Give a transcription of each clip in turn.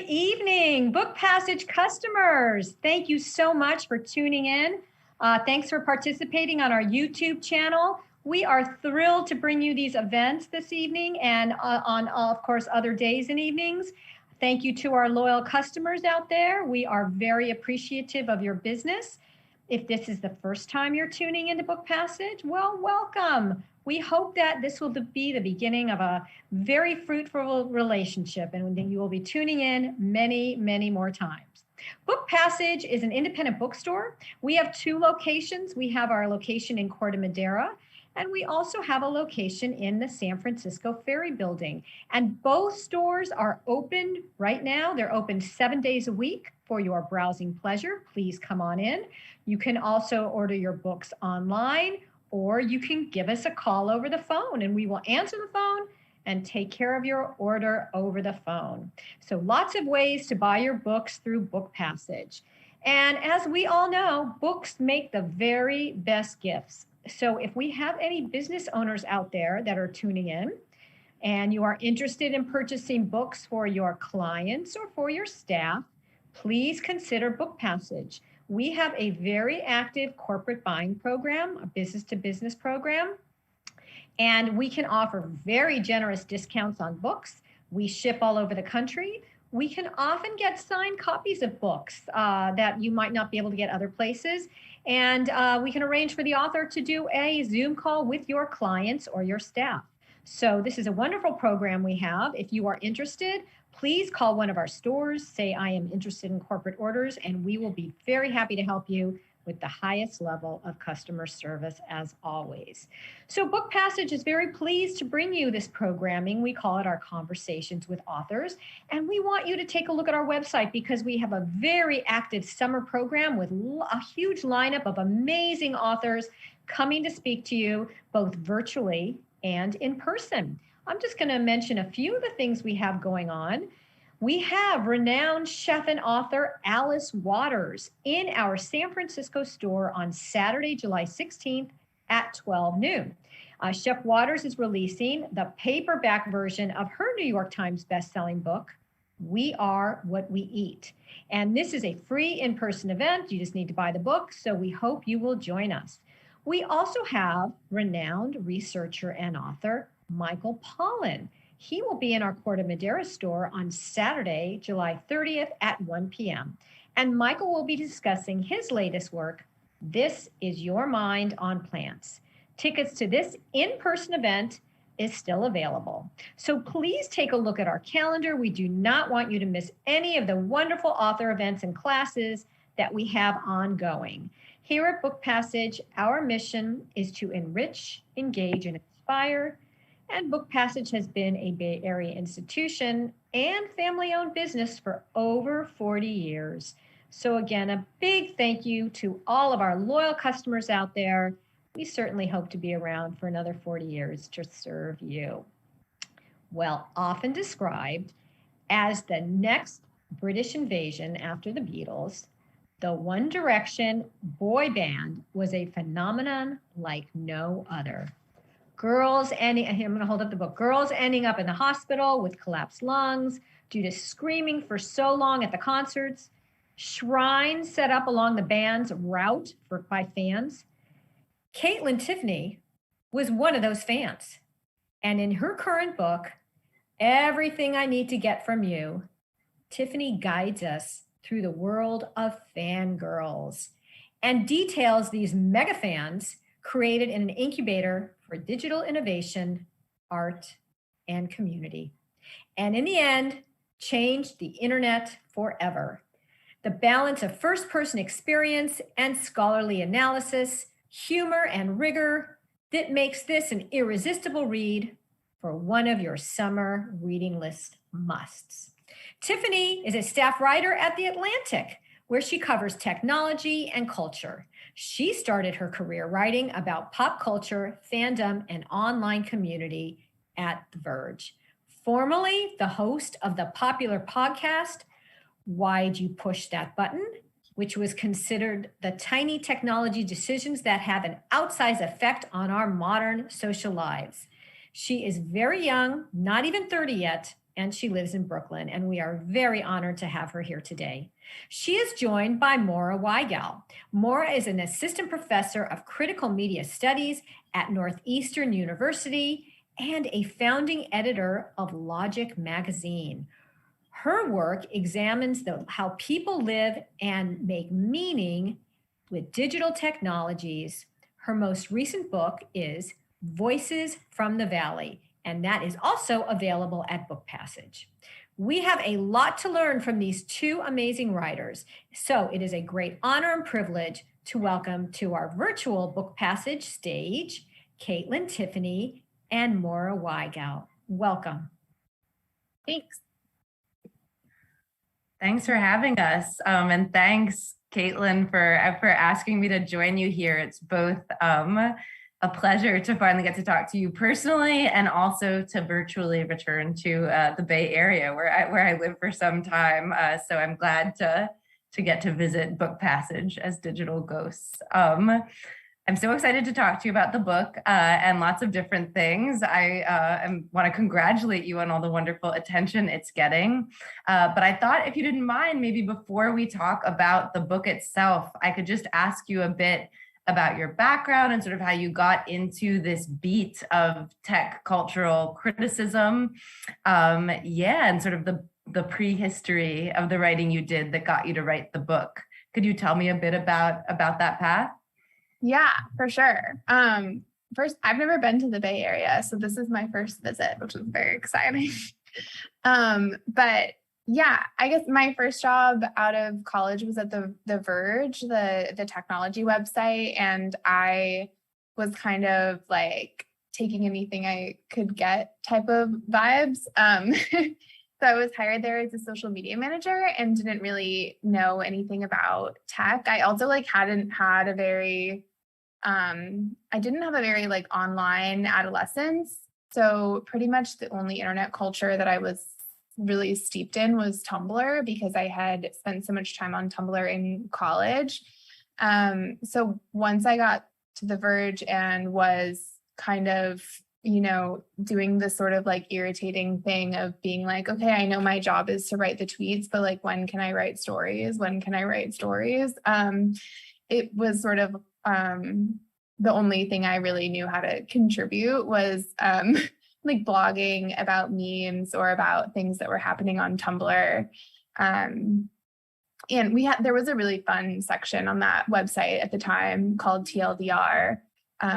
Good evening, Book Passage customers. Thank you so much for tuning in. Thanks for participating on our YouTube channel. We are thrilled to bring you these events this evening and on, of course, other days and evenings. Thank you to our loyal customers out there. We are very appreciative of your business. If this is the first time you're tuning into Book Passage, well, welcome. We hope that this will be the beginning of a very fruitful relationship and that you will be tuning in many, many more times. Book Passage is an independent bookstore. We have two locations. We have our location in Corte Madera, and we also have a location in the San Francisco Ferry Building. And both stores are open right now. They're open 7 days a week for your browsing pleasure. Please come on in. You can also order your books online, or you can give us a call over the phone and we will answer the phone and take care of your order over the phone. So lots of ways to buy your books through Book Passage. And as we all know, books make the very best gifts. So if we have any business owners out there that are tuning in and you are interested in purchasing books for your clients or for your staff, please consider Book Passage. We have a very active corporate buying program, a business-to-business program, and we can offer very generous discounts on books. We ship all over the country. We can often get signed copies of books that you might not be able to get other places, and we can arrange for the author to do a Zoom call with your clients or your staff. So this is a wonderful program we have. If you are interested, please call one of our stores, say I am interested in corporate orders, and we will be very happy to help you with the highest level of customer service as always. So Book Passage is very pleased to bring you this programming. We call it our Conversations with Authors, and we want you to take a look at our website because we have a very active summer program with a huge lineup of amazing authors coming to speak to you both virtually and in person. I'm just going to mention a few of the things we have going on. We have renowned chef and author Alice Waters in our San Francisco store on Saturday, July 16th at 12 noon. Chef Waters is releasing the paperback version of her New York Times bestselling book, We Are What We Eat. And this is a free in-person event. You just need to buy the book. So we hope you will join us. We also have renowned researcher and author Michael Pollan. He will be in our Corte Madera store on Saturday, July 30th at 1 p.m. And Michael will be discussing his latest work, This Is Your Mind on Plants. Tickets to this in-person event is still available. So please take a look at our calendar. We do not want you to miss any of the wonderful author events and classes that we have ongoing. Here at Book Passage, our mission is to enrich, engage, and inspire. And Book Passage has been a Bay Area institution and family-owned business for over 40 years. So again, a big thank you to all of our loyal customers out there. We certainly hope to be around for another 40 years to serve you. Well, often described as the next British invasion after the Beatles, the One Direction boy band was a phenomenon like no other. I'm going to hold up the book. Girls ending up in the hospital with collapsed lungs due to screaming for so long at the concerts. Shrines set up along the band's route by fans. Kaitlyn Tiffany was one of those fans. And in her current book, Everything I Need to Get From You, Tiffany guides us through the world of fangirls and details these mega fans created in an incubator for digital innovation, art, and community. And in the end, changed the internet forever. The balance of first-person experience and scholarly analysis, humor and rigor that makes this an irresistible read for one of your summer reading list musts. Tiffany is a staff writer at The Atlantic, where she covers technology and culture. She started her career writing about pop culture, fandom, and online community at The Verge. Formerly the host of the popular podcast, Why'd You Push That Button?, which was considered the tiny technology decisions that have an outsized effect on our modern social lives. She is very young, not even 30 yet, and she lives in Brooklyn, and we are very honored to have her here today. She is joined by Moira Weigel. Moira is an assistant professor of critical media studies at Northeastern University and a founding editor of Logic magazine. Her work examines how people live and make meaning with digital technologies. Her most recent book is Voices from the Valley, and that is also available at Book Passage. We have a lot to learn from these two amazing writers, so it is a great honor and privilege to welcome to our virtual Book Passage stage, Kaitlyn Tiffany and Moira Weigel. Welcome. Thanks. Thanks for having us, and thanks, Kaitlyn, for asking me to join you here. It's both a pleasure to finally get to talk to you personally, and also to virtually return to the Bay Area, where I lived for some time. So I'm glad to get to visit Book Passage as digital ghosts. I'm so excited to talk to you about the book and lots of different things. I want to congratulate you on all the wonderful attention it's getting. But I thought, if you didn't mind, maybe before we talk about the book itself, I could just ask you a bit about your background and sort of how you got into this beat of tech cultural criticism. And sort of the prehistory of the writing you did that got you to write the book. Could you tell me a bit about that path? Yeah, for sure. First, I've never been to the Bay Area, so this is my first visit, which is very exciting. But yeah, I guess my first job out of college was at the Verge, the technology website, and I was kind of like taking anything I could get type of vibes. So I was hired there as a social media manager and didn't really know anything about tech. I also hadn't had a very I didn't have a very online adolescence. So pretty much the only internet culture that I was really steeped in was Tumblr, because I had spent so much time on Tumblr in college. So once I got to The Verge and was kind of, doing this sort of irritating thing of being okay, I know my job is to write the tweets, but when can I write stories? When can I write stories? It was sort of the only thing I really knew how to contribute was blogging about memes or about things that were happening on Tumblr. And there was a really fun section on that website at the time called TLDR,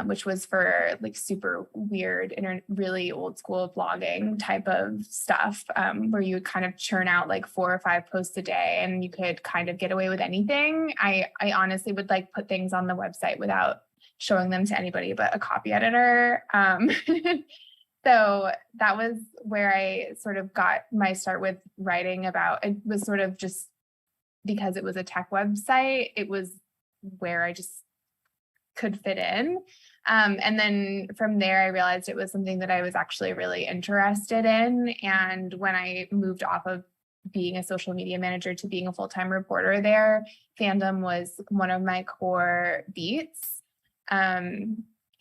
which was for super weird, really old school blogging type of stuff, where you would kind of churn out 4 or 5 posts a day and you could kind of get away with anything. I honestly would put things on the website without showing them to anybody but a copy editor. So that was where I sort of got my start with writing about. It was sort of just because it was a tech website, it was where I just could fit in. And then from there, I realized it was something that I was actually really interested in. And when I moved off of being a social media manager to being a full-time reporter there, fandom was one of my core beats.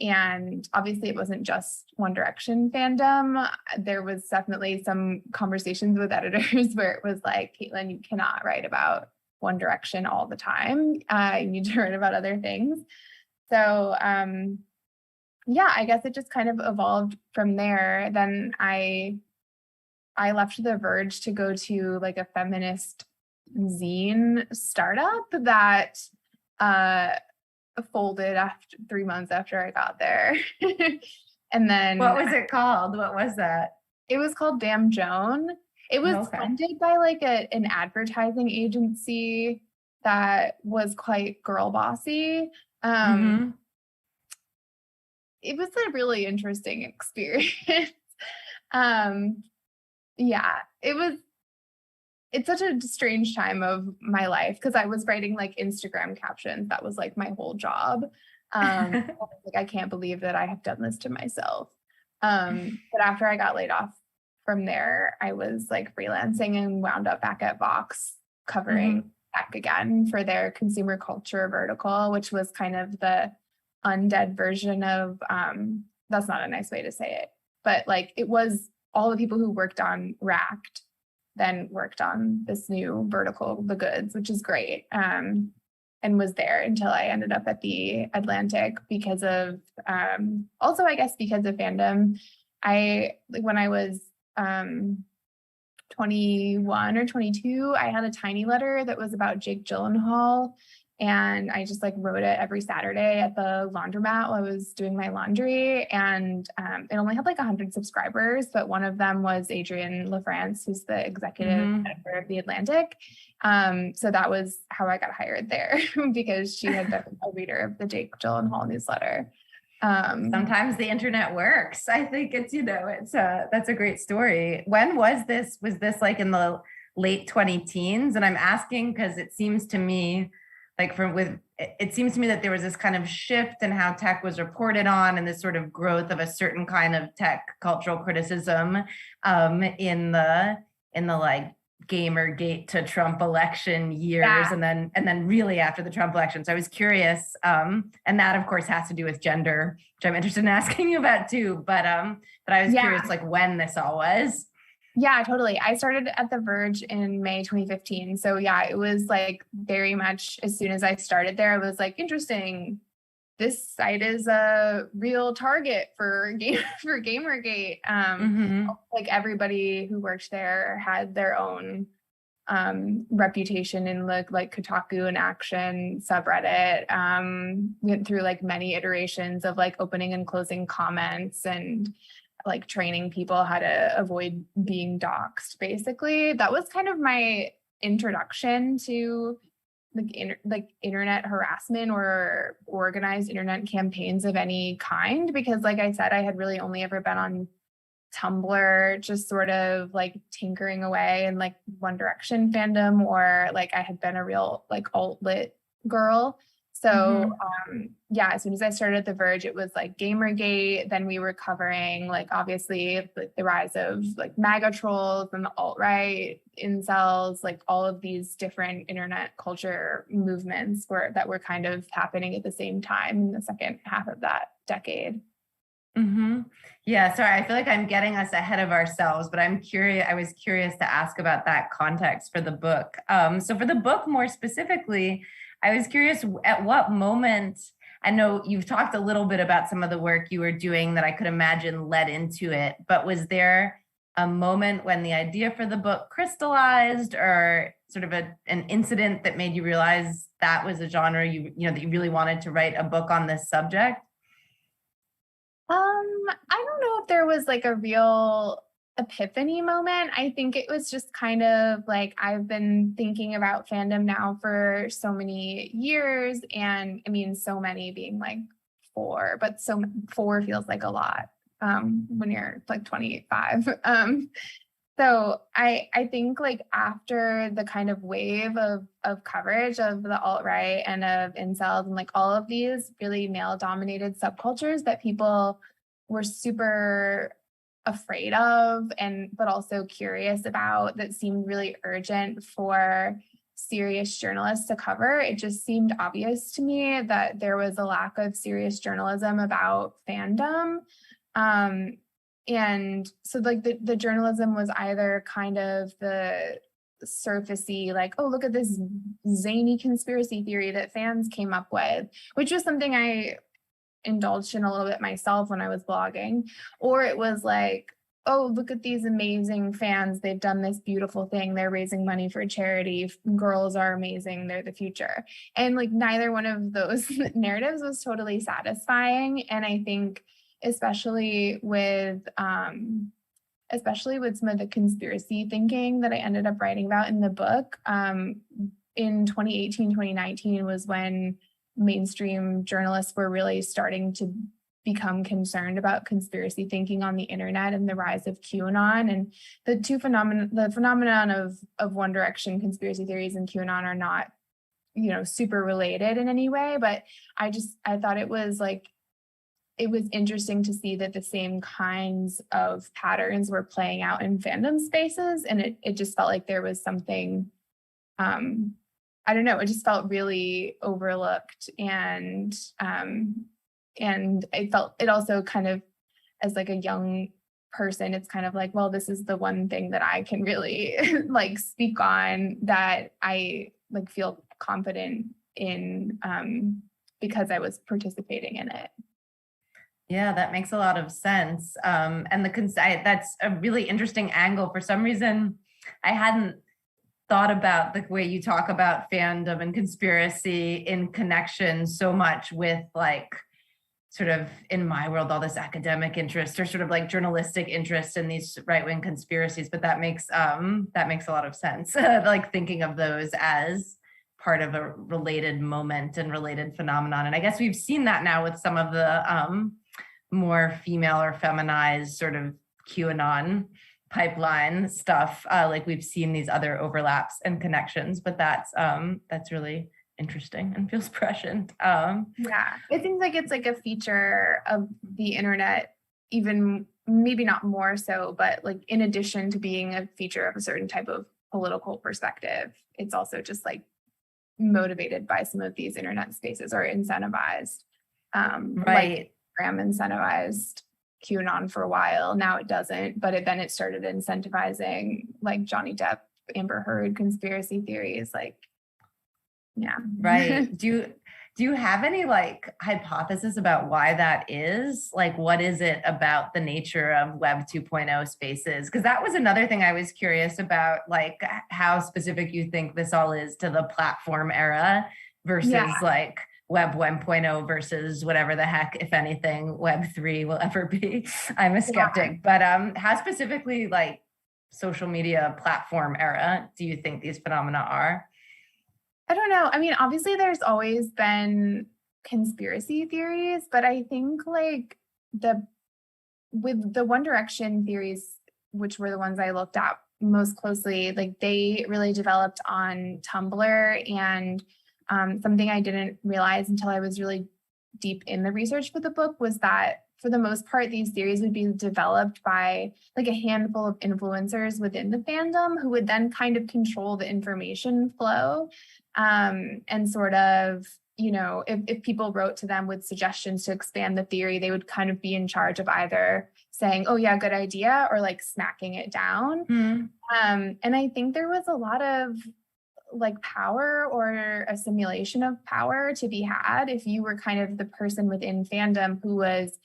And obviously it wasn't just One Direction fandom. There was definitely some conversations with editors where it was Kaitlyn, you cannot write about One Direction all the time. You need to write about other things. So, I guess it just kind of evolved from there. Then I left The Verge to go to a feminist zine startup that folded after 3 months after I got there. And then what was it called? What was that? It was called Damn Joan. It was funded by an advertising agency that was quite girl bossy. It was a really interesting experience. It's such a strange time of my life because I was writing Instagram captions. That was my whole job. I can't believe that I have done this to myself. But after I got laid off from there, I was freelancing and wound up back at Vox covering tech again for their consumer culture vertical, which was kind of the undead version of, that's not a nice way to say it, but it was all the people who worked on Racked then worked on this new vertical, The Goods, which is great. And was there until I ended up at the Atlantic because of, also, I guess, because of fandom. When I was 21 or 22, I had a tiny letter that was about Jake Gyllenhaal. And I just like wrote it every Saturday at the laundromat while I was doing my laundry. And it only had like 100 subscribers, but one of them was Adrienne LaFrance, who's the executive editor of The Atlantic. So that was how I got hired there because she had been a reader of the Jake Gyllenhaal newsletter. Sometimes the internet works. I think it's, that's a great story. When was this? Was this like in the late 2010s? And I'm asking because it seems to me that there was this kind of shift in how tech was reported on and this sort of growth of a certain kind of tech cultural criticism in the like Gamergate to Trump election years, and then really after the Trump election. So I was curious, and that of course has to do with gender, which I'm interested in asking you about too. But I was curious, like when this all was. Yeah, totally. I started at The Verge in May 2015. So yeah, it was like very much as soon as I started there, I was like, interesting. This site is a real target for Gamergate. Like everybody who worked there had their own reputation in like Kotaku and Action subreddit. Went through like many iterations of like opening and closing comments and like training people how to avoid being doxxed. Basically, that was kind of my introduction to like internet harassment or organized internet campaigns of any kind, because like I said, I had really only ever been on Tumblr, just sort of like tinkering away in like One Direction fandom, or like I had been a real like alt-lit girl. So as soon as I started at The Verge, it was like Gamergate. Then we were covering like obviously the rise of like MAGA trolls and the alt-right, incels, like all of these different internet culture movements that were kind of happening at the same time in the second half of that decade. Yeah, sorry, I feel like I'm getting us ahead of ourselves, but I was curious to ask about that context for the book. So for the book more specifically, I was curious at what moment, I know you've talked a little bit about some of the work you were doing that I could imagine led into it, but was there a moment when the idea for the book crystallized, or sort of an incident that made you realize that was a genre that you really wanted to write a book on this subject? I don't know if there was like a real epiphany moment. I think it was just kind of like I've been thinking about fandom now for so many years, and I mean so many being like 4, but 4 feels like a lot when you're like 25. So I think like after the kind of wave of coverage of the alt-right and of incels and like all of these really male-dominated subcultures that people were super afraid of but also curious about, that seemed really urgent for serious journalists to cover, it just seemed obvious to me that there was a lack of serious journalism about fandom. And so like the journalism was either kind of the surfacey, like, oh, look at this zany conspiracy theory that fans came up with, which was something I indulged in a little bit myself when I was blogging, or it was like, oh, look at these amazing fans, they've done this beautiful thing, they're raising money for charity, girls are amazing, they're the future. And like neither one of those narratives was totally satisfying. And I think especially with some of the conspiracy thinking that I ended up writing about in the book, in 2018, 2019 was when mainstream journalists were really starting to become concerned about conspiracy thinking on the internet and the rise of QAnon. And the phenomenon of One Direction conspiracy theories and QAnon are not, super related in any way, but I thought it was interesting to see that the same kinds of patterns were playing out in fandom spaces. And it just felt like there was something, I don't know, it just felt really overlooked. And it also kind of, as like a young person, it's kind of like, well, this is the one thing that I can really like speak on, that I like feel confident in, because I was participating in it. Yeah, that makes a lot of sense. And that's a really interesting angle. For some reason, I hadn't thought about the way you talk about fandom and conspiracy in connection so much with like, sort of in my world, all this academic interest or sort of like journalistic interest in these right-wing conspiracies. But that makes a lot of sense. Like thinking of those as part of a related moment and related phenomenon. And I guess we've seen that now with some of the more female or feminized sort of QAnon pipeline stuff. Like we've seen these other overlaps and connections, but that's really interesting and feels prescient. Yeah, it seems like it's like a feature of the internet, even maybe not more so, but like in addition to being a feature of a certain type of political perspective, it's also just like motivated by some of these internet spaces, or incentivized. Right. Like Graham incentivized QAnon for a while. Now it doesn't, but then it started incentivizing like Johnny Depp, Amber Heard conspiracy theories. Like, yeah. Right. Do you have any like hypothesis about why that is? Like, what is it about the nature of Web 2.0 spaces? Because that was another thing I was curious about, like how specific you think this all is to the platform era versus like Web 1.0 versus whatever the heck, if anything, Web 3 will ever be. I'm a skeptic, but how specifically like social media platform era do you think these phenomena are? I don't know. I mean, obviously there's always been conspiracy theories, but I think like with the One Direction theories, which were the ones I looked at most closely, like they really developed on Tumblr. And something I didn't realize until I was really deep in the research for the book was that for the most part, these theories would be developed by like a handful of influencers within the fandom who would then kind of control the information flow. And sort of, you know, if people wrote to them with suggestions to expand the theory, they would kind of be in charge of either saying, oh yeah, good idea, or like smacking it down. And I think there was a lot of like power or a simulation of power to be had if you were kind of the person within fandom who was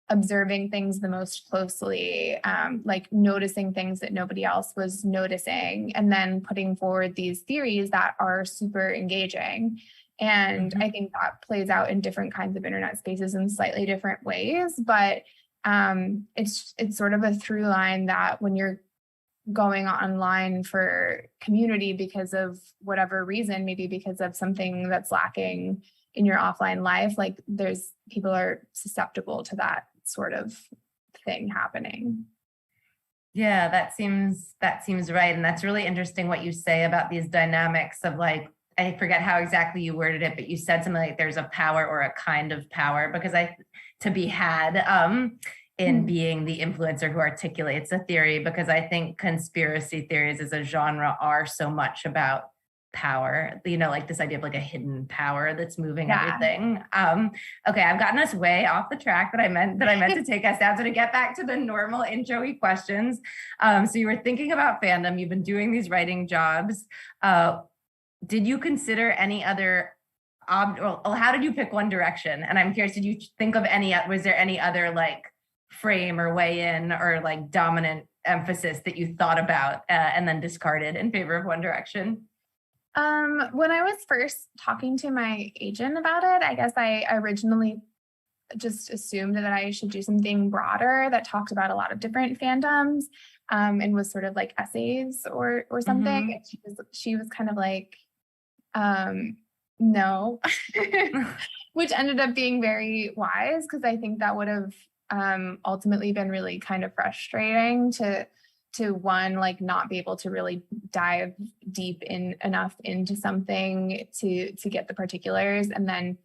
observing things the most closely, like noticing things that nobody else was noticing, and then putting forward these theories that are super engaging. And I think that plays out in different kinds of internet spaces in slightly different ways, but it's sort of a through line that when you're going online for community because of whatever reason, maybe because of something that's lacking in your offline life, like people are susceptible to that sort of thing happening. Yeah, that seems right. And that's really interesting what you say about these dynamics of like, I forget how exactly you worded it, but you said something like there's a power or a kind of power to be had in being the influencer who articulates a theory, because I think conspiracy theories as a genre are so much about power, you know, like this idea of like a hidden power that's moving everything. Okay, I've gotten us way off the track that I meant to take us down. So to get back to the normal intro-y questions. So you were thinking about fandom, you've been doing these writing jobs. Did you consider any other how did you pick One Direction? And I'm curious, did you think of was there any other like frame or way in or like dominant emphasis that you thought about and then discarded in favor of One Direction? When I was first talking to my agent about it, I guess I originally just assumed that I should do something broader that talked about a lot of different fandoms, and was sort of like essays or something. And she was kind of like, no, which ended up being very wise, because I think that would have ultimately been really kind of frustrating to one, like not be able to really dive deep enough into something to get the particulars, and then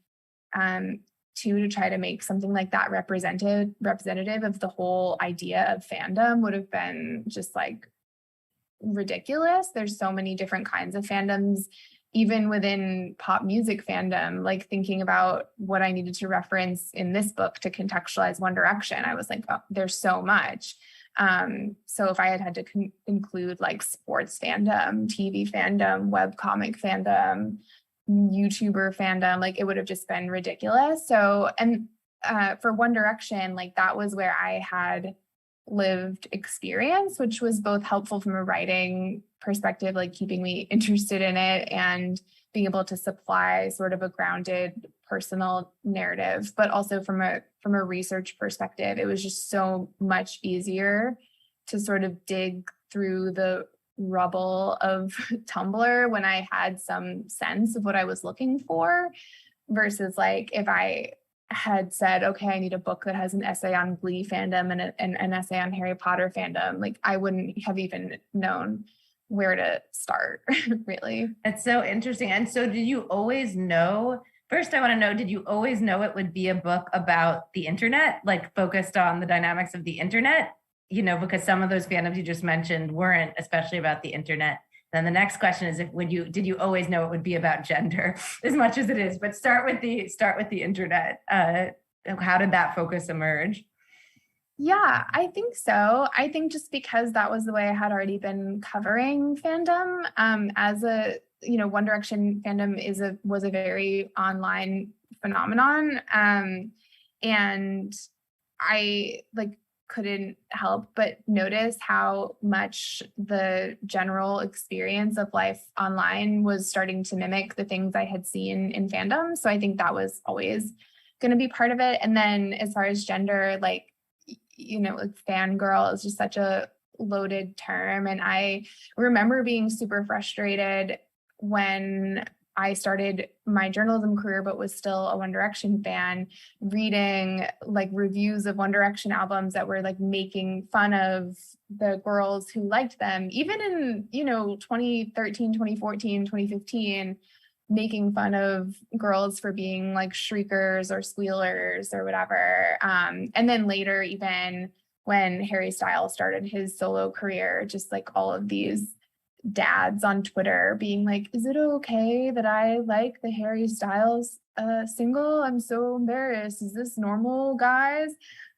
two, to try to make something like that representative of the whole idea of fandom would have been just like ridiculous. There's so many different kinds of fandoms, even within pop music fandom. Like thinking about what I needed to reference in this book to contextualize One Direction, I was like, oh, there's so much. So if I had to include like sports fandom, TV fandom, webcomic fandom, YouTuber fandom, like it would have just been ridiculous. So, and for One Direction, like that was where I had lived experience, which was both helpful from a writing perspective, like keeping me interested in it and being able to supply sort of a grounded personal narrative, but also from a research perspective, it was just so much easier to sort of dig through the rubble of Tumblr when I had some sense of what I was looking for, versus like if I had said, okay, I need a book that has an essay on Glee fandom and an essay on Harry Potter fandom, like I wouldn't have even known where to start, really. It's so interesting. And so did you always know, first I want to know, did you always know it would be a book about the internet, like focused on the dynamics of the internet? You know, because some of those fandoms you just mentioned weren't especially about the internet. Then the next question is, did you always know it would be about gender as much as it is? But start with the internet. How did that focus emerge? Yeah, I think so. I think just because that was the way I had already been covering fandom, as a, you know, One Direction fandom was a very online phenomenon. And I like couldn't help but notice how much the general experience of life online was starting to mimic the things I had seen in fandom. So I think that was always going to be part of it. And then as far as gender, like, you know, like fangirl is just such a loaded term. And I remember being super frustrated when I started my journalism career, but was still a One Direction fan, reading like reviews of One Direction albums that were like making fun of the girls who liked them, even in, you know, 2013, 2014, 2015, making fun of girls for being like shriekers or squealers or whatever. And then later, even when Harry Styles started his solo career, just like all of these dads on Twitter being like, is it okay that I like the Harry Styles single? I'm so embarrassed. Is this normal, guys?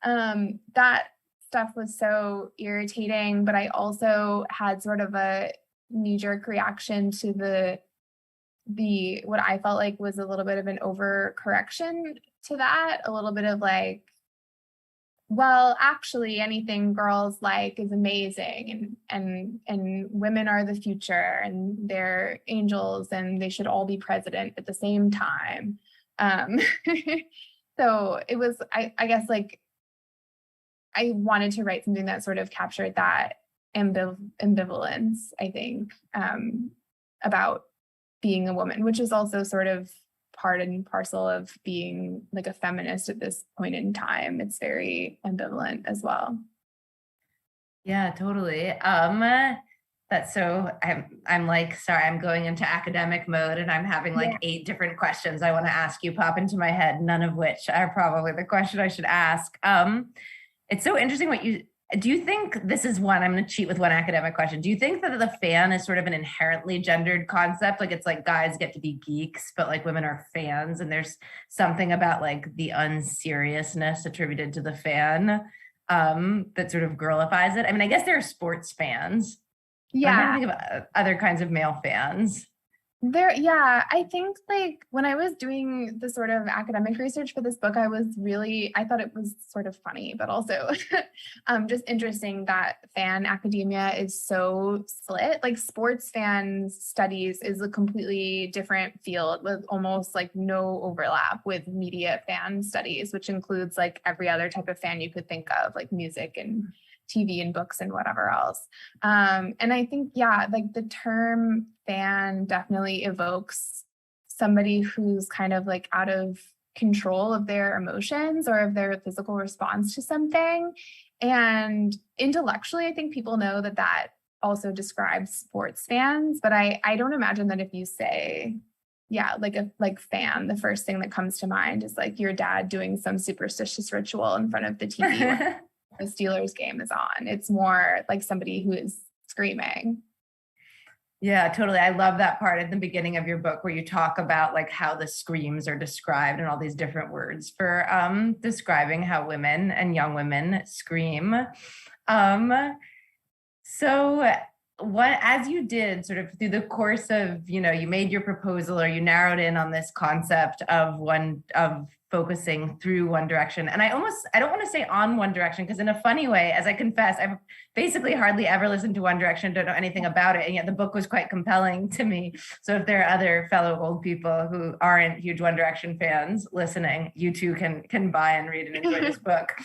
That stuff was so irritating, but I also had sort of a knee-jerk reaction to the what I felt like was a little bit of an overcorrection to that, a little bit of like, well, actually anything girls like is amazing, and women are the future and they're angels and they should all be president at the same time. So it was, I guess, like I wanted to write something that sort of captured that ambivalence, I think, about being a woman, which is also sort of part and parcel of being like a feminist at this point in time. It's very ambivalent as well. Yeah, totally. That's so I'm like, sorry, I'm going into academic mode and I'm having like 8 different questions I want to ask you pop into my head, none of which are probably the question I should ask. It's so interesting do you think this is one, I'm going to cheat with one academic question. Do you think that the fan is sort of an inherently gendered concept? Like it's like guys get to be geeks, but like women are fans, and there's something about like the unseriousness attributed to the fan that sort of girlifies it. I mean, I guess there are sports fans. Yeah. I'm trying to think of other kinds of male fans. I think like when I was doing the sort of academic research for this book, I thought it was sort of funny, but also just interesting that fan academia is so split. Like sports fan studies is a completely different field with almost like no overlap with media fan studies, which includes like every other type of fan you could think of, like music and TV and books and whatever else. And I think, like the term fan definitely evokes somebody who's kind of like out of control of their emotions or of their physical response to something. And intellectually, I think people know that that also describes sports fans, but I don't imagine that if you say, like fan, the first thing that comes to mind is like your dad doing some superstitious ritual in front of the TV when the Steelers game is on. It's more like somebody who is screaming. Yeah, totally. I love that part at the beginning of your book where you talk about like how the screams are described and all these different words for describing how women and young women scream. So what, as you did sort of through the course of, you made your proposal or you narrowed in on this concept of focusing through One Direction. And I don't want to say on One Direction, because in a funny way, as I confess, I've basically hardly ever listened to One Direction, don't know anything about it. And yet the book was quite compelling to me. So if there are other fellow old people who aren't huge One Direction fans listening, you too can buy and read and enjoy this book.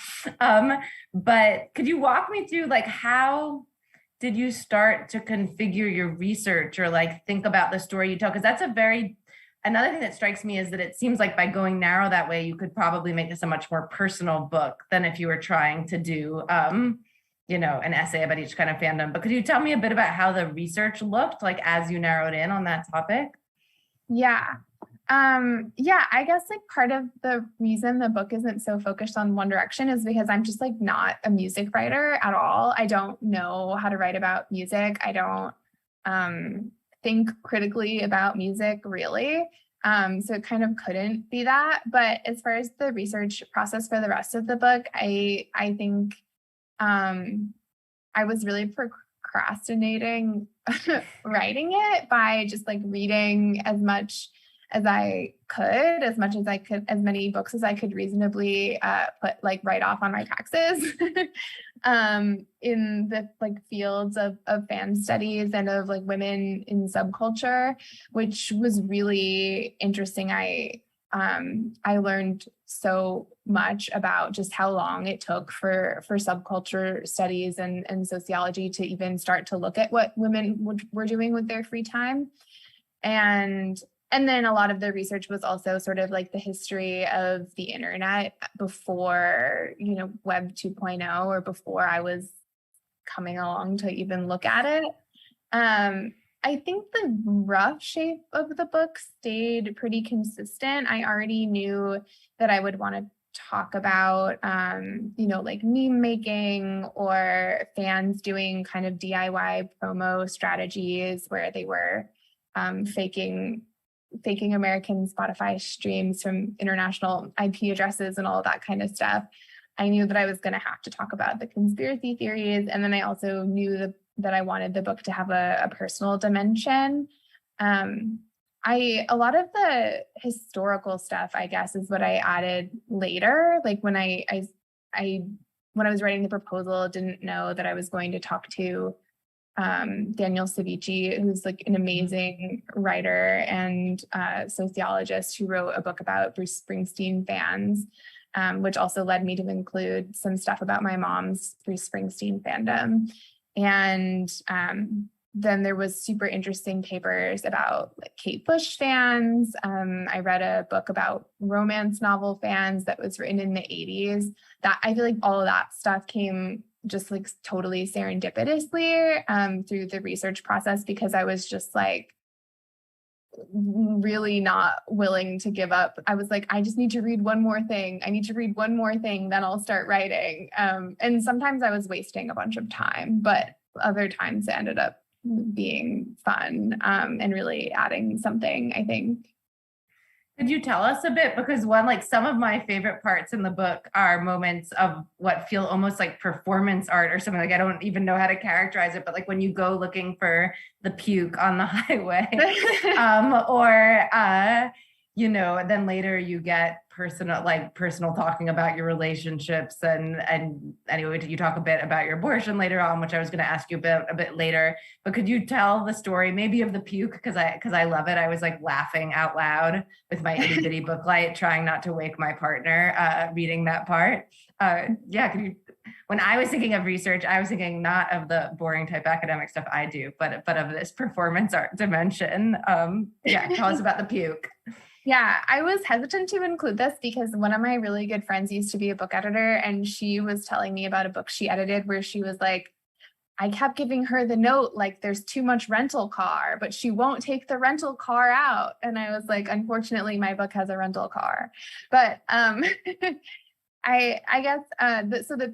But could you walk me through like how did you start to configure your research or like think about the story you tell? Because that's another thing that strikes me is that it seems like by going narrow that way, you could probably make this a much more personal book than if you were trying to do, an essay about each kind of fandom. But could you tell me a bit about how the research looked like as you narrowed in on that topic? Yeah. I guess like part of the reason the book isn't so focused on One Direction is because I'm just like not a music writer at all. I don't know how to write about music. I don't think critically about music really. So it kind of couldn't be that. But as far as the research process for the rest of the book, I think I was really procrastinating writing it by just like reading as much as I could, as many books as I could reasonably write off on my taxes in the like fields of fan studies and of like women in subculture, which was really interesting. I learned so much about just how long it took for subculture studies and sociology to even start to look at what women were doing with their free time. And then a lot of the research was also sort of like the history of the internet before, Web 2.0 or before I was coming along to even look at it. I think the rough shape of the book stayed pretty consistent. I already knew that I would want to talk about, like meme making or fans doing kind of DIY promo strategies where they were faking American Spotify streams from international IP addresses and all of that kind of stuff. I knew that I was going to have to talk about the conspiracy theories. And then I also knew that I wanted the book to have a personal dimension. A lot of the historical stuff, I guess, is what I added later. Like when I was writing the proposal, didn't know that I was going to talk to Daniel Savici, who's like an amazing writer and sociologist who wrote a book about Bruce Springsteen fans, which also led me to include some stuff about my mom's Bruce Springsteen fandom. And then there was super interesting papers about like Kate Bush fans. I read a book about romance novel fans that was written in the 80s. That I feel like all of that stuff came just like totally serendipitously through the research process, because I was just like really not willing to give up. I was like, I just need to read one more thing. Then I'll start writing. And sometimes I was wasting a bunch of time, but other times it ended up being fun and really adding something, I think. Could you tell us a bit? Because some of my favorite parts in the book are moments of what feel almost like performance art or something. Like I don't even know how to characterize it, but like when you go looking for the puke on the highway, then later you get personal talking about your relationships and anyway, you talk a bit about your abortion later on, which I was going to ask you a bit later. But could you tell the story maybe of the puke? Because I love it. I was like laughing out loud with my itty bitty book light, trying not to wake my partner reading that part. Could you? When I was thinking of research, I was thinking not of the boring type academic stuff I do, but of this performance art dimension. Tell us about the puke. Yeah, I was hesitant to include this because one of my really good friends used to be a book editor, and she was telling me about a book she edited where she was like, I kept giving her the note, like there's too much rental car, but she won't take the rental car out. And I was like, unfortunately, my book has a rental car. But I guess, so the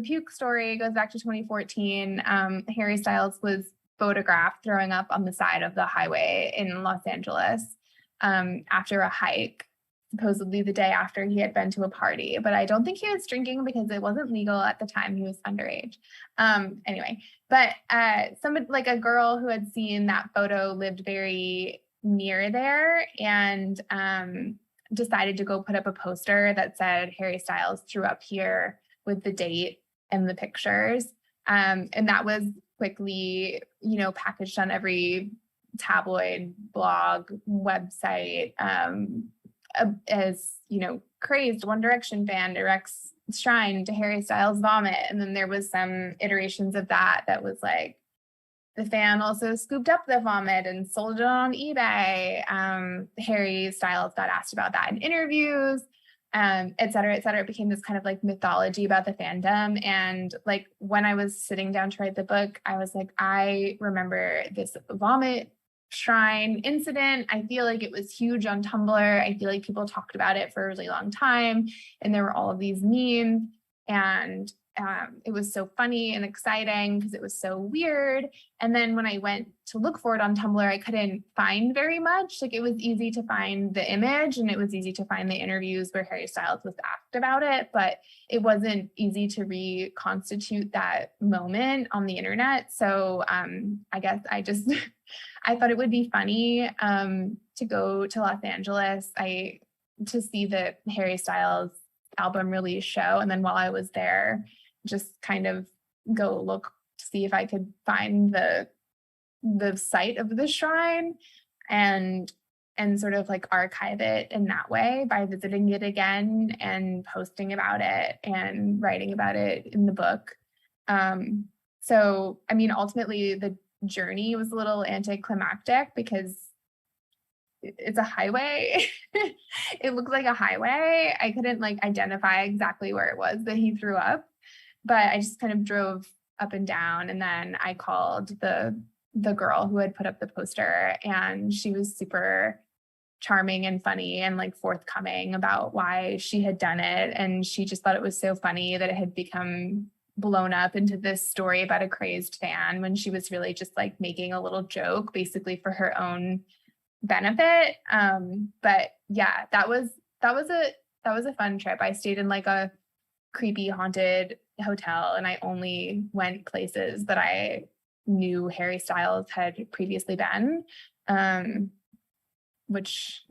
puke story goes back to 2014. Harry Styles was photographed throwing up on the side of the highway in Los Angeles after a hike, supposedly the day after he had been to a party. But I don't think he was drinking because it wasn't legal at the time. He was underage. Anyway, but somebody, like a girl who had seen that photo, lived very near there and decided to go put up a poster that said Harry Styles threw up here with the date and the pictures. And that was quickly, packaged on every tabloid, blog, website, as, crazed One Direction fan directs shrine to Harry Styles vomit. And then there was some iterations of that was like, the fan also scooped up the vomit and sold it on eBay. Harry Styles got asked about that in interviews, et cetera, et cetera. It became this kind of like mythology about the fandom. And like when I was sitting down to write the book, I was like, I remember this vomit shrine incident. I feel like it was huge on Tumblr. I feel like people talked about it for a really long time. And there were all of these memes. And it was so funny and exciting because it was so weird. And then when I went to look for it on Tumblr, I couldn't find very much. Like it was easy to find the image and it was easy to find the interviews where Harry Styles was asked about it, but it wasn't easy to reconstitute that moment on the internet. So I guess I just, I thought it would be funny to go to Los Angeles to see the Harry Styles album release show. And then while I was there, just kind of go look to see if I could find the site of the shrine and sort of like archive it in that way by visiting it again and posting about it and writing about it in the book. So, I mean, ultimately the journey was a little anticlimactic because it's a highway. It looked like a highway. I couldn't like identify exactly where it was that he threw up, but I just kind of drove up and down. And then I called the girl who had put up the poster, and she was super charming and funny and like forthcoming about why she had done it. And she just thought it was so funny that it had become blown up into this story about a crazed fan when she was really just like making a little joke basically for her own benefit. But yeah, that was a fun trip. I stayed in like a creepy haunted hotel and I only went places that I knew Harry Styles had previously been, which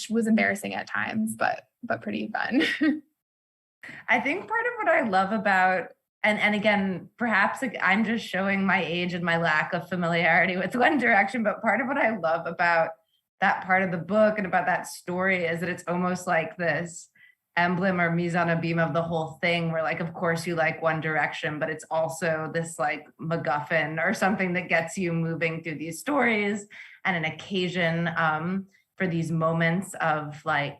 was embarrassing at times, but pretty fun. I think part of what I love about, and again, perhaps I'm just showing my age and my lack of familiarity with One Direction, but part of what I love about that part of the book and about that story is that it's almost like this emblem or mise en abîme of the whole thing, where like, of course you like One Direction, but it's also this like MacGuffin or something that gets you moving through these stories and an occasion for these moments of like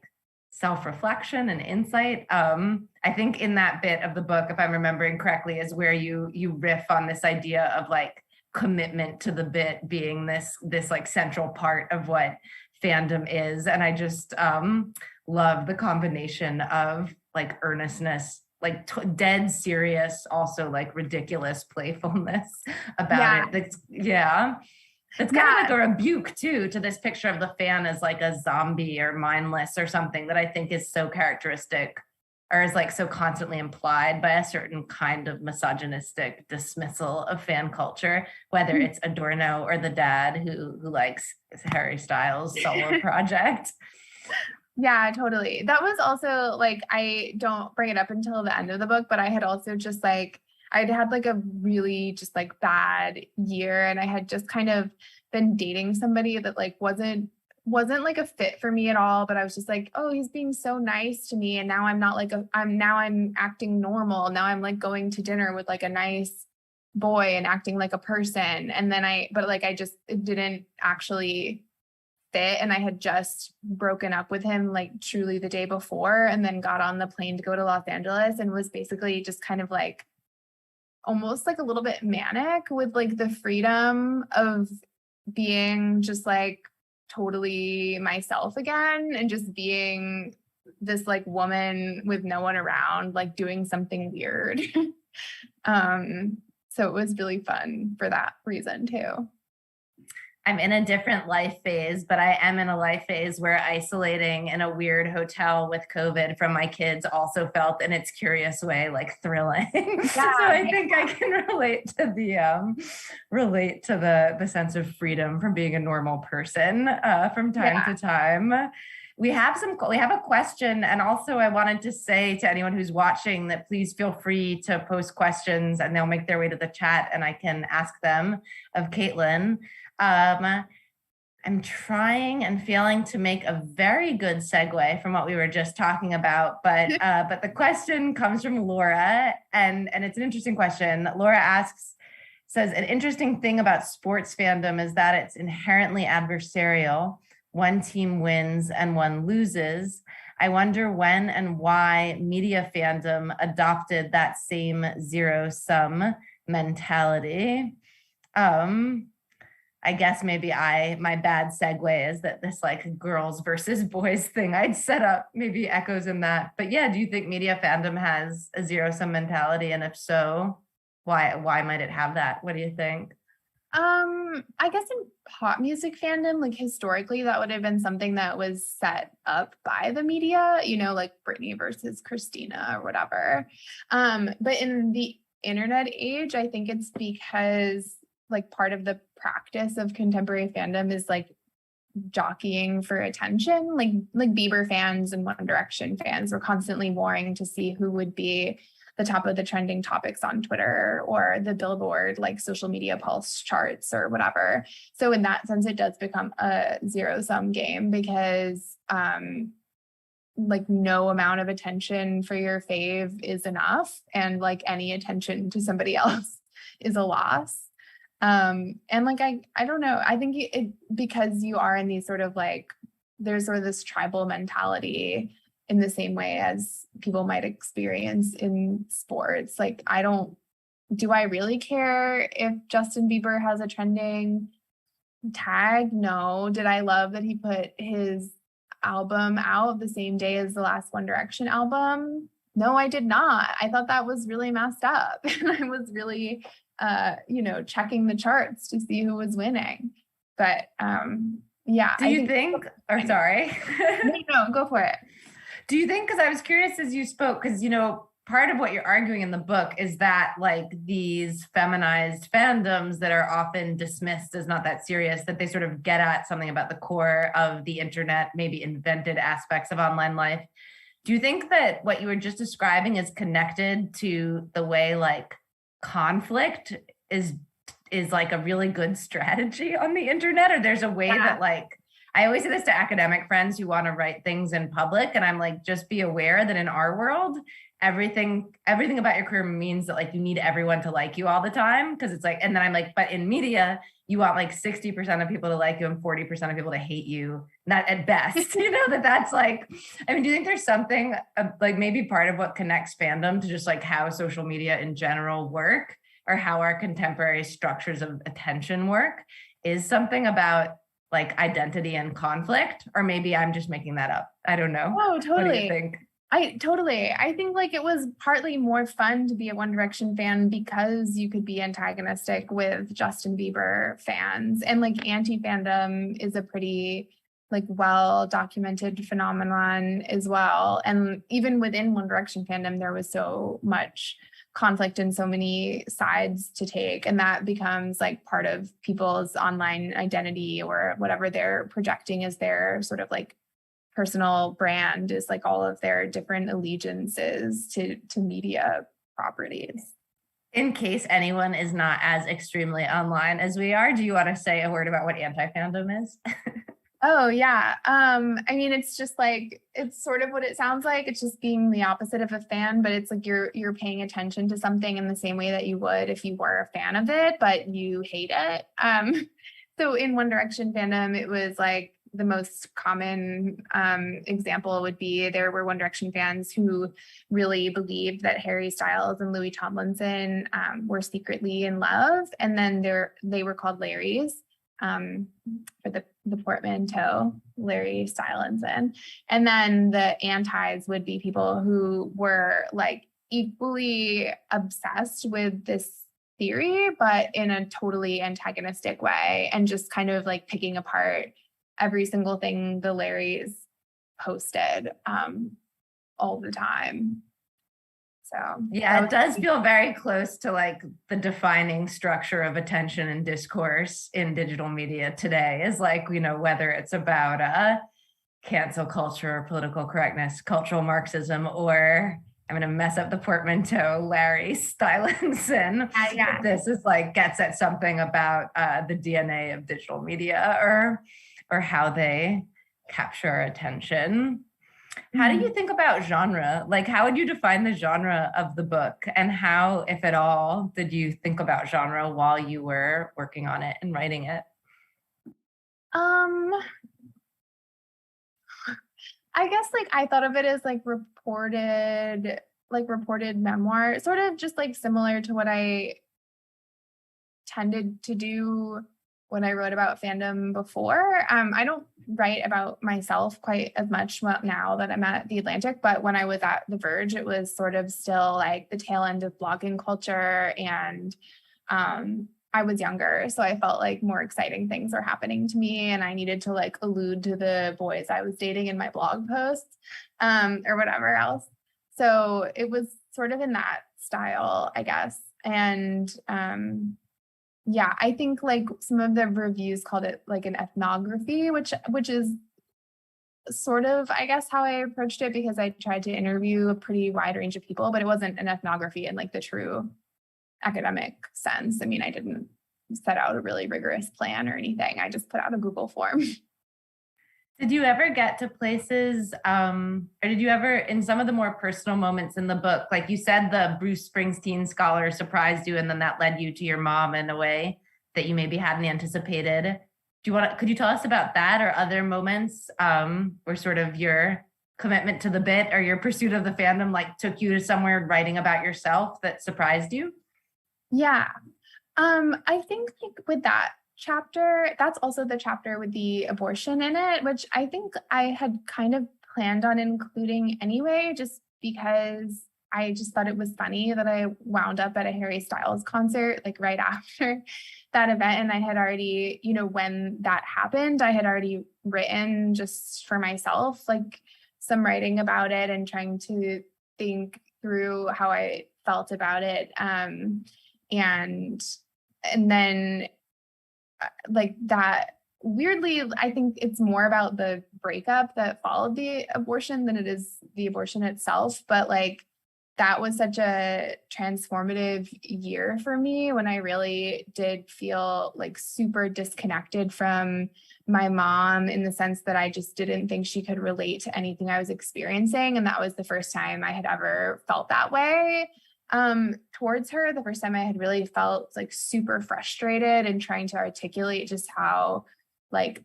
self-reflection and insight. I think in that bit of the book, if I'm remembering correctly, is where you riff on this idea of like commitment to the bit being this like central part of what fandom is. And I just love the combination of like earnestness, like dead serious, also like ridiculous playfulness about it. It's kind of like a rebuke too to this picture of the fan as like a zombie or mindless or something that I think is so characteristic or is like so constantly implied by a certain kind of misogynistic dismissal of fan culture, whether it's Adorno or the dad who likes Harry Styles' solo project. Yeah, totally. That was also like, I don't bring it up until the end of the book, but I had also just like, I'd had like a really just like bad year, and I had just kind of been dating somebody that like wasn't like a fit for me at all, but I was just like, oh, he's being so nice to me. And now I'm not like I'm acting normal. Now I'm like going to dinner with like a nice boy and acting like a person. And then it didn't actually fit. And I had just broken up with him like truly the day before, and then got on the plane to go to Los Angeles and was basically just kind of like almost like a little bit manic with like the freedom of being just like totally myself again and just being this like woman with no one around, like doing something weird. So it was really fun for that reason too. I'm in a different life phase, but I am in a life phase where isolating in a weird hotel with COVID from my kids also felt in its curious way like thrilling. Yeah, so I think I can relate to the sense of freedom from being a normal person from time to time. We have a question, and also I wanted to say to anyone who's watching that please feel free to post questions and they'll make their way to the chat and I can ask them of Kaitlyn. I'm trying and failing to make a very good segue from what we were just talking about, but the question comes from Laura, and it's an interesting question. Laura says, an interesting thing about sports fandom is that it's inherently adversarial. One team wins and one loses. I wonder when and why media fandom adopted that same zero-sum mentality. I guess maybe my bad segue is that this like girls versus boys thing I'd set up maybe echoes in that. But yeah, do you think media fandom has a zero-sum mentality? And if so, why might it have that? What do you think? I guess in pop music fandom, like historically, that would have been something that was set up by the media, like Britney versus Christina or whatever. But in the internet age, I think it's because like part of the practice of contemporary fandom is like jockeying for attention, like Bieber fans and One Direction fans were constantly warring to see who would be the top of the trending topics on Twitter or the Billboard like social media pulse charts or whatever. So in that sense, it does become a zero-sum game because like no amount of attention for your fave is enough, and like any attention to somebody else is a loss. And like, I don't know, I think it because you are in these sort of like, there's sort of this tribal mentality in the same way as people might experience in sports. Like, do I really care if Justin Bieber has a trending tag? No. Did I love that he put his album out the same day as the last One Direction album? No, I did not. I thought that was really messed up. And I was really checking the charts to see who was winning. But yeah. Do you think, or sorry. No, go for it. Do you think, because I was curious as you spoke, because, part of what you're arguing in the book is that like these feminized fandoms that are often dismissed as not that serious, that they sort of get at something about the core of the internet, maybe invented aspects of online life. Do you think that what you were just describing is connected to the way like conflict is like a really good strategy on the internet, or there's a way that like, I always say this to academic friends who want to write things in public, and I'm like, just be aware that in our world, everything about your career means that like you need everyone to like you all the time, because it's like, and then I'm like, but in media, you want like 60% of people to like you and 40% of people to hate you, not at best, that's like, I mean, do you think there's something like maybe part of what connects fandom to just like how social media in general work, or how our contemporary structures of attention work, is something about like identity and conflict? Or maybe I'm just making that up. I don't know. Oh, totally. What do you think? I think like it was partly more fun to be a One Direction fan because you could be antagonistic with Justin Bieber fans, and like anti-fandom is a pretty like well-documented phenomenon as well. And even within One Direction fandom, there was so much conflict and so many sides to take, and that becomes like part of people's online identity or whatever they're projecting as their sort of like personal brand, is like all of their different allegiances to media properties. In case anyone is not as extremely online as we are, do you want to say a word about what anti-fandom is? Oh yeah. I mean, it's just like, it's sort of what it sounds like. It's just being the opposite of a fan, but it's like you're paying attention to something in the same way that you would if you were a fan of it, but you hate it. So in One Direction fandom, it was like the most common example would be there were One Direction fans who really believed that Harry Styles and Louis Tomlinson were secretly in love, and then they were called Larrys. For the portmanteau, Larry Stylinson. And then the antis would be people who were like equally obsessed with this theory, but in a totally antagonistic way, and just kind of like picking apart every single thing the Larrys posted all the time. So yeah, it does feel very close to like the defining structure of attention and discourse in digital media today is like, you know, whether it's about cancel culture, political correctness, cultural Marxism, or I'm going to mess up the portmanteau, Larry Stylinson. Yeah. This is like gets at something about the DNA of digital media or how they capture our attention. How do you think about genre? Like, how would you define the genre of the book? And how, if at all, did you think about genre while you were working on it and writing it? I guess like I thought of it as like reported memoir, sort of just like similar to what I tended to do when I wrote about fandom before. I don't write about myself quite as much now that I'm at The Atlantic, but when I was at The Verge, it was sort of still like the tail end of blogging culture, and I was younger, so I felt like more exciting things were happening to me, and I needed to like allude to the boys I was dating in my blog posts or whatever else. So it was sort of in that style, I guess. And yeah, I think like some of the reviews called it like an ethnography, which is sort of, I guess, how I approached it, because I tried to interview a pretty wide range of people, but it wasn't an ethnography in like the true academic sense. I mean, I didn't set out a really rigorous plan or anything. I just put out a Google form. Did you ever get to places, or did you ever, in some of the more personal moments in the book, like you said, the Bruce Springsteen scholar surprised you, and then that led you to your mom in a way that you maybe hadn't anticipated. Could you tell us about that, or other moments where sort of your commitment to the bit or your pursuit of the fandom like took you to somewhere writing about yourself that surprised you? Yeah. I think like with that chapter, that's also the chapter with the abortion in it, which I think I had kind of planned on including anyway, just because I just thought it was funny that I wound up at a Harry Styles concert like right after that event. And I had already, you know, when that happened, I had already written just for myself, like some writing about it and trying to think through how I felt about it. And then like that, weirdly, I think it's more about the breakup that followed the abortion than it is the abortion itself. But like that was such a transformative year for me, when I really did feel like super disconnected from my mom, in the sense that I just didn't think she could relate to anything I was experiencing. And that was the first time I had ever felt that way towards her. The first time I had really felt like super frustrated and trying to articulate just how like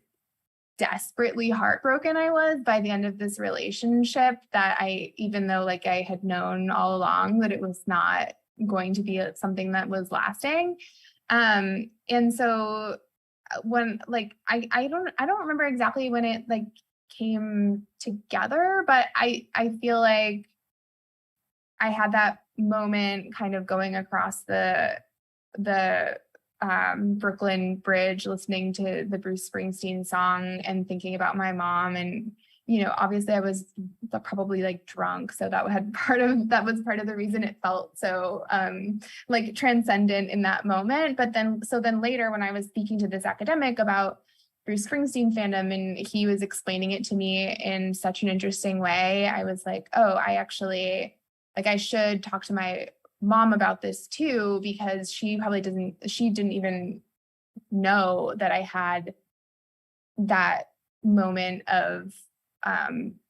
desperately heartbroken I was by the end of this relationship, that I, even though like I had known all along that it was not going to be something that was lasting. And so when like, I don't remember exactly when it like came together, but I feel like I had that moment kind of going across the Brooklyn Bridge, listening to the Bruce Springsteen song and thinking about my mom. And, you know, obviously I was probably like drunk. So that was part of the reason it felt so like transcendent in that moment. But then later, when I was speaking to this academic about Bruce Springsteen fandom, and he was explaining it to me in such an interesting way, I was like, oh, I should talk to my mom about this too, because she didn't even know that I had that moment of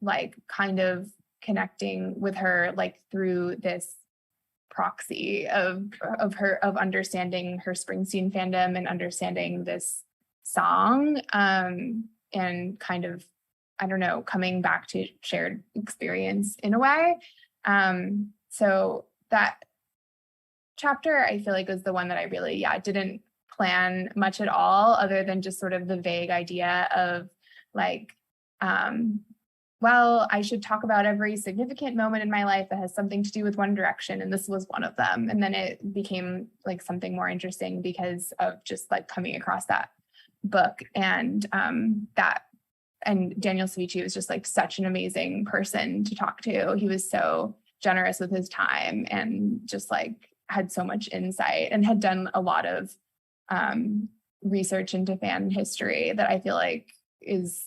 like kind of connecting with her, like through this proxy of understanding her Springsteen fandom and understanding this song, and kind of, I don't know, coming back to shared experience in a way. So that chapter, I feel like, was the one that I really, didn't plan much at all, other than just sort of the vague idea of like, well, I should talk about every significant moment in my life that has something to do with One Direction. And this was one of them. And then it became like something more interesting because of just like coming across that book and Daniel Savici was just like such an amazing person to talk to. He was so generous with his time and just like had so much insight and had done a lot of research into fan history that I feel like is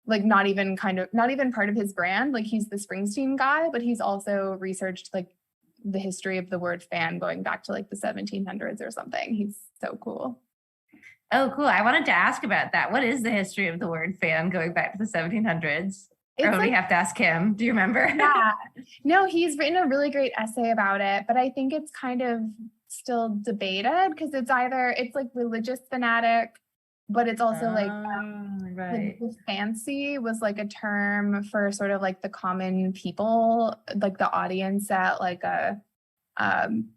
like not even part of his brand. Like he's the Springsteen guy, but he's also researched like the history of the word fan going back to like the 1700s or something. He's so cool. Oh, cool. I wanted to ask about that. What is the history of the word fan going back to the 1700s? Or would we have to ask him? Do you remember? Yeah. No, he's written a really great essay about it, but I think it's kind of still debated because it's like religious fanatic, but it's also right. the fancy was like a term for sort of like the common people, like the audience at like a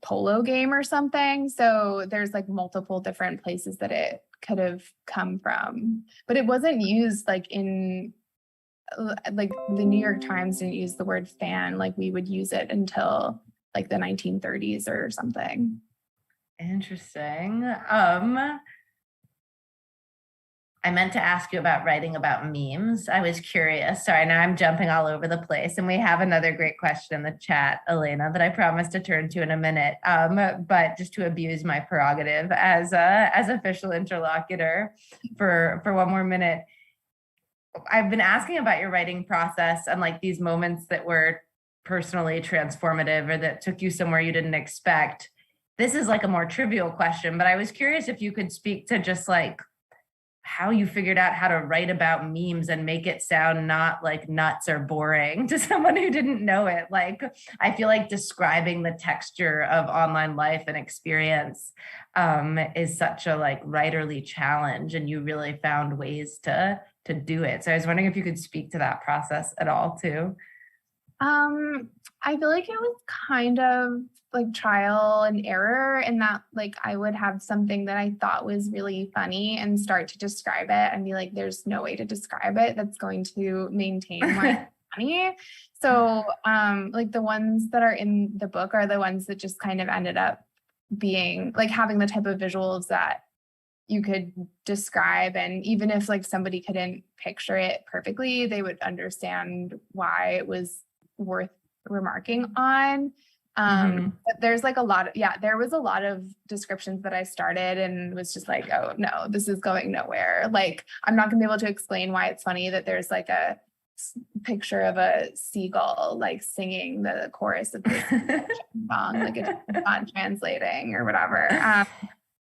polo game or something. So there's like multiple different places that it could have come from, but it wasn't used like in like the New York Times didn't use the word fan like we would use it until like the 1930s or something. Interesting. I meant to ask you about writing about memes. I was curious. Sorry, now I'm jumping all over the place. And we have another great question in the chat, Elena, that I promised to turn to in a minute. But just to abuse my prerogative as official interlocutor for one more minute. I've been asking about your writing process and like these moments that were personally transformative or that took you somewhere you didn't expect. This is like a more trivial question, but I was curious if you could speak to just like how you figured out how to write about memes and make it sound not like nuts or boring to someone who didn't know it. Like, I feel like describing the texture of online life and experience is such a like writerly challenge, and you really found ways to do it. So I was wondering if you could speak to that process at all too. I feel like it was kind of like trial and error in that like I would have something that I thought was really funny and start to describe it and be like, there's no way to describe it that's going to maintain my funny. So like the ones that are in the book are the ones that just kind of ended up being like having the type of visuals that you could describe, and even if like somebody couldn't picture it perfectly, they would understand why it was worth remarking on. But there's like there was a lot of descriptions that I started and was just like, oh no, this is going nowhere. Like, I'm not gonna be able to explain why it's funny that there's like a picture of a seagull like singing the chorus of this song, like it's not translating or whatever.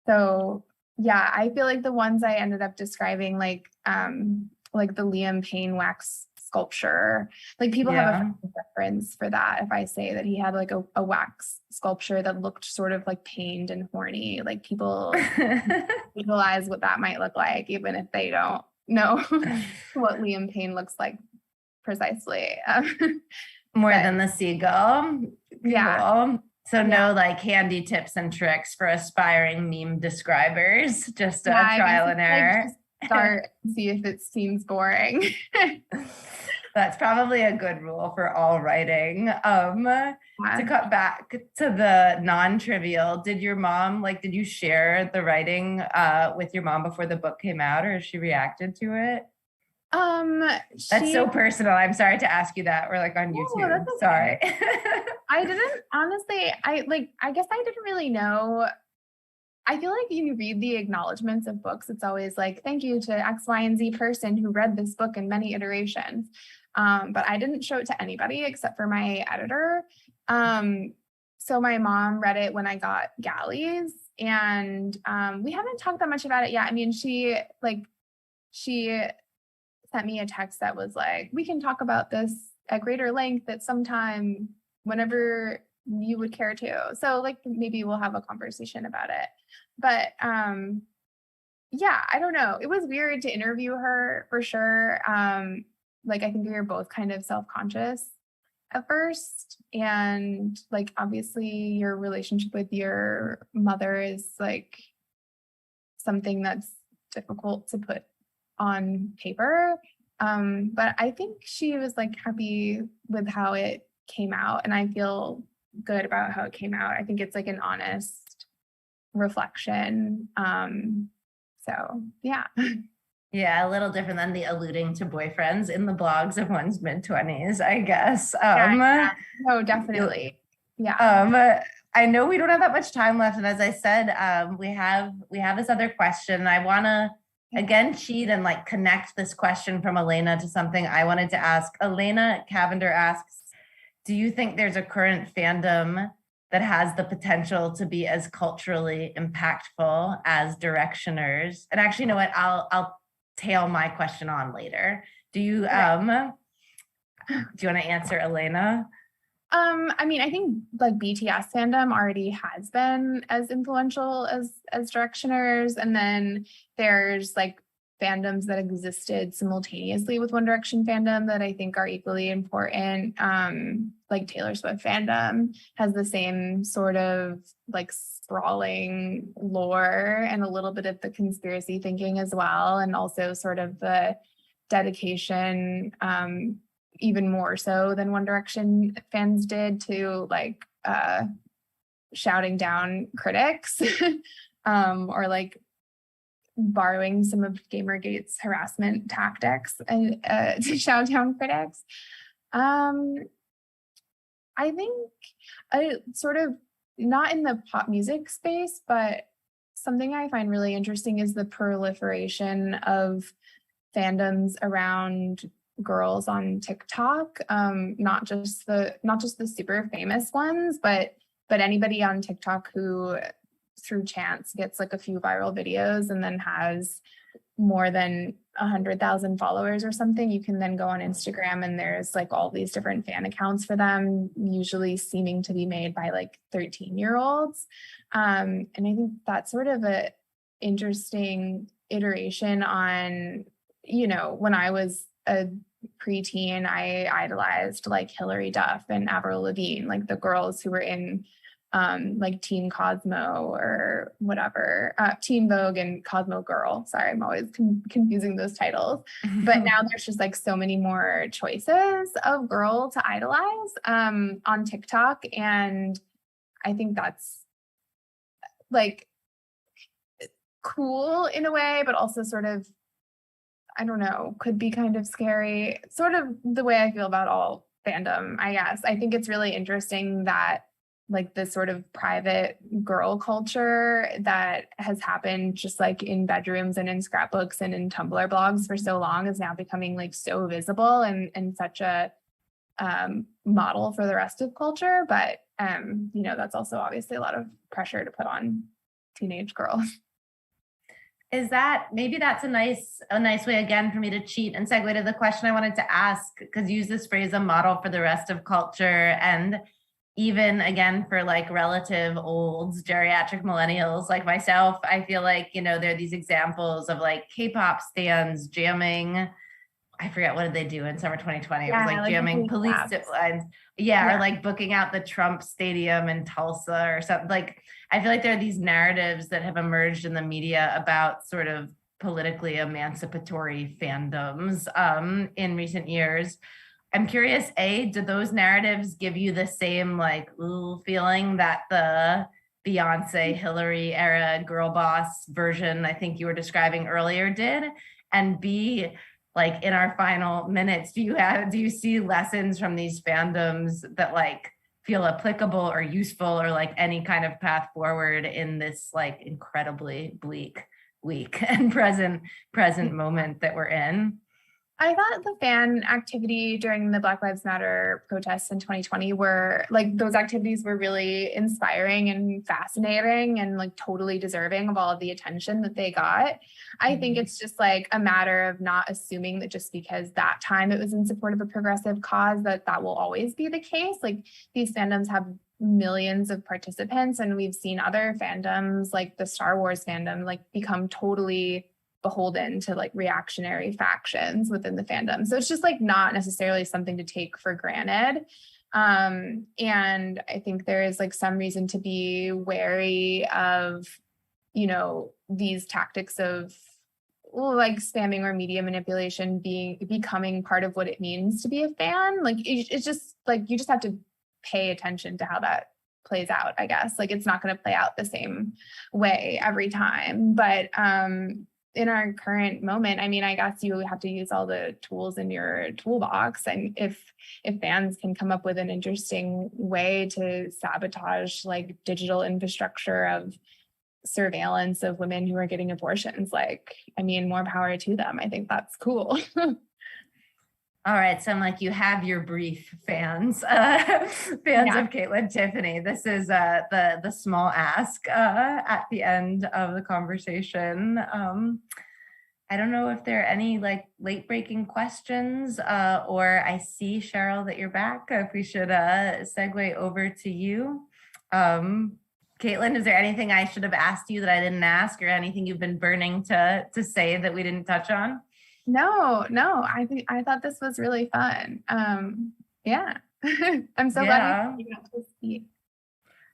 So yeah, I feel like the ones I ended up describing, like the Liam Payne wax sculpture, like people have a reference for that. If I say that he had like a wax sculpture that looked sort of like pained and horny, like people visualize what that might look like, even if they don't know what Liam Payne looks like precisely. More than the seagull. Yeah. Cool. So no like handy tips and tricks for aspiring meme describers, just a trial and error. Like, start and see if it seems boring. That's probably a good rule for all writing. To cut back to the non-trivial, did your mom, did you share the writing with your mom before the book came out, or she reacted to it? That's so personal. I'm sorry to ask you that. We're like on YouTube. That's okay. Sorry. I didn't, honestly, I guess I didn't really know. I feel like you read the acknowledgements of books, it's always like, thank you to X, Y, and Z person who read this book in many iterations. But I didn't show it to anybody except for my editor. So my mom read it when I got galleys, and we haven't talked that much about it yet. I mean, she sent me a text that was like, we can talk about this at greater length at some time whenever you would care to. So maybe we'll have a conversation about it. But yeah, I don't know. It was weird to interview her for sure. I think we were both kind of self-conscious at first. And obviously your relationship with your mother is something that's difficult to put on paper. But I think she was like happy with how it came out, and I feel good about how it came out. I think it's like an honest reflection. So yeah. Yeah, a little different than the alluding to boyfriends in the blogs of one's mid-20s, I guess. Yeah. No, definitely. Yeah. I know we don't have that much time left, and as I said, we have this other question. I want to again cheat and like connect this question from Elena to something I wanted to ask. Elena Cavender asks, do you think there's a current fandom that has the potential to be as culturally impactful as Directioners? And actually, you know what? I'll tail my question on later. Do you want to answer, Elena? I mean, I think like BTS fandom already has been as influential as Directioners, and then there's like fandoms that existed simultaneously with One Direction fandom that I think are equally important. Like Taylor Swift fandom has the same sort of like sprawling lore and a little bit of the conspiracy thinking as well, and also sort of the dedication, even more so than One Direction fans did, to like shouting down critics or like borrowing some of Gamergate's harassment tactics and to shout down critics. I think sort of not in the pop music space, but something I find really interesting is the proliferation of fandoms around girls on TikTok. Not just the super famous ones, but anybody on TikTok who through chance gets like a few viral videos and then has more than 100,000 followers or something. You can then go on Instagram and there's like all these different fan accounts for them, usually seeming to be made by like 13-year-olds. And I think that's sort of a interesting iteration on, you know, when I was a preteen, I idolized like Hilary Duff and Avril Lavigne, like the girls who were in like Teen Cosmo or whatever, Teen Vogue and Cosmo Girl. Sorry, I'm always confusing those titles. But now there's just like so many more choices of girl to idolize on TikTok. And I think that's like cool in a way, but also sort of, I don't know, could be kind of scary. Sort of the way I feel about all fandom, I guess. I think it's really interesting that like this sort of private girl culture that has happened just like in bedrooms and in scrapbooks and in Tumblr blogs for so long is now becoming like so visible and such a model for the rest of culture. But, you know, that's also obviously a lot of pressure to put on teenage girls. Is that, maybe that's a nice way again for me to cheat and segue to the question I wanted to ask, because you use this phrase, a model for the rest of culture. And even again, for like relative olds, geriatric millennials like myself, I feel like, you know, there are these examples of like K-pop stans jamming. I forget, what did they do in summer 2020? It was like jamming police zip lines. Yeah, or like booking out the Trump Stadium in Tulsa or something. Like, I feel like there are these narratives that have emerged in the media about sort of politically emancipatory fandoms in recent years. I'm curious, do those narratives give you the same like feeling that the Beyonce, Hillary era girl boss version I think you were describing earlier did? And B, like in our final minutes, do you see lessons from these fandoms that like feel applicable or useful or like any kind of path forward in this like incredibly bleak week and present moment that we're in? I thought the fan activity during the Black Lives Matter protests in 2020 were like, those activities were really inspiring and fascinating and like totally deserving of all of the attention that they got. I think it's just like a matter of not assuming that just because that time it was in support of a progressive cause, that will always be the case. Like these fandoms have millions of participants, and we've seen other fandoms like the Star Wars fandom like become totally beholden to like reactionary factions within the fandom. So it's just like not necessarily something to take for granted. And I think there is like some reason to be wary of, you know, these tactics of like spamming or media manipulation becoming part of what it means to be a fan. Like it's just like you just have to pay attention to how that plays out, I guess. Like it's not going to play out the same way every time, but in our current moment, I mean, I guess you have to use all the tools in your toolbox, and if fans can come up with an interesting way to sabotage like digital infrastructure of surveillance of women who are getting abortions, like, I mean, more power to them. I think that's cool. All right, so I'm like, you have your brief, fans of Kaitlyn Tiffany. This is the small ask at the end of the conversation. I don't know if there are any like late breaking questions, or I see, Cheryl, that you're back. If we should segue over to you. Kaitlyn, is there anything I should have asked you that I didn't ask, or anything you've been burning to say that we didn't touch on? No, I thought this was really fun. Yeah. I'm so glad you got to speak.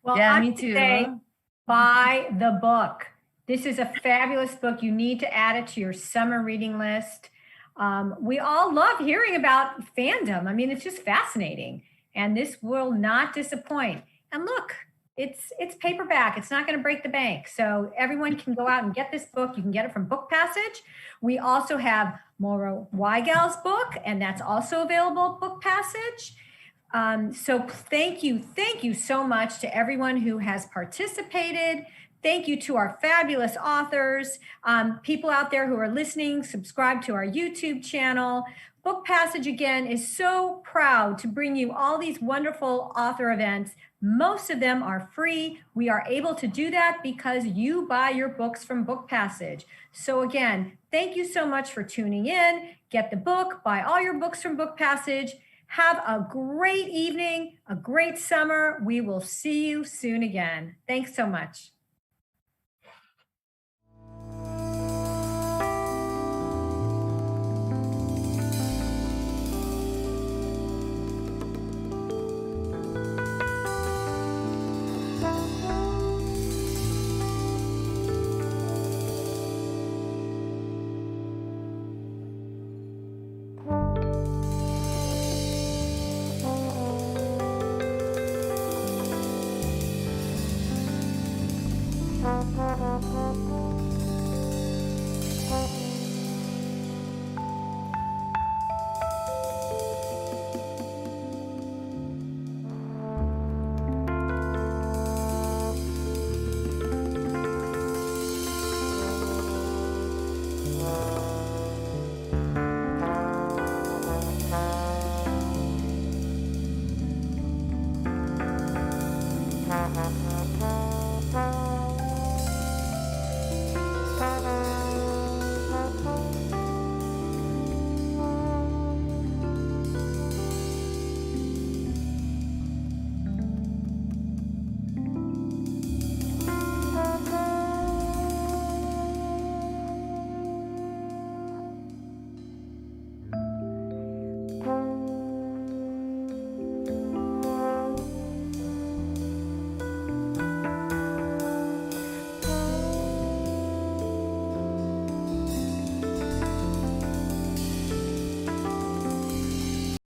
Well, yeah, me too. Buy the book. This is a fabulous book. You need to add it to your summer reading list. We all love hearing about fandom. I mean, it's just fascinating. And this will not disappoint. And look, it's paperback. It's not going to break the bank. So everyone can go out and get this book. You can get it from Book Passage. We also have Moira Weigel's book, and that's also available at Book Passage. So thank you so much to everyone who has participated. Thank you to our fabulous authors, people out there who are listening. Subscribe to our YouTube channel. Book Passage, again, is so proud to bring you all these wonderful author events. Most of them are free. We are able to do that because you buy your books from Book Passage. So again, thank you so much for tuning in. Get the book, buy all your books from Book Passage. Have a great evening, a great summer. We will see you soon again. Thanks so much.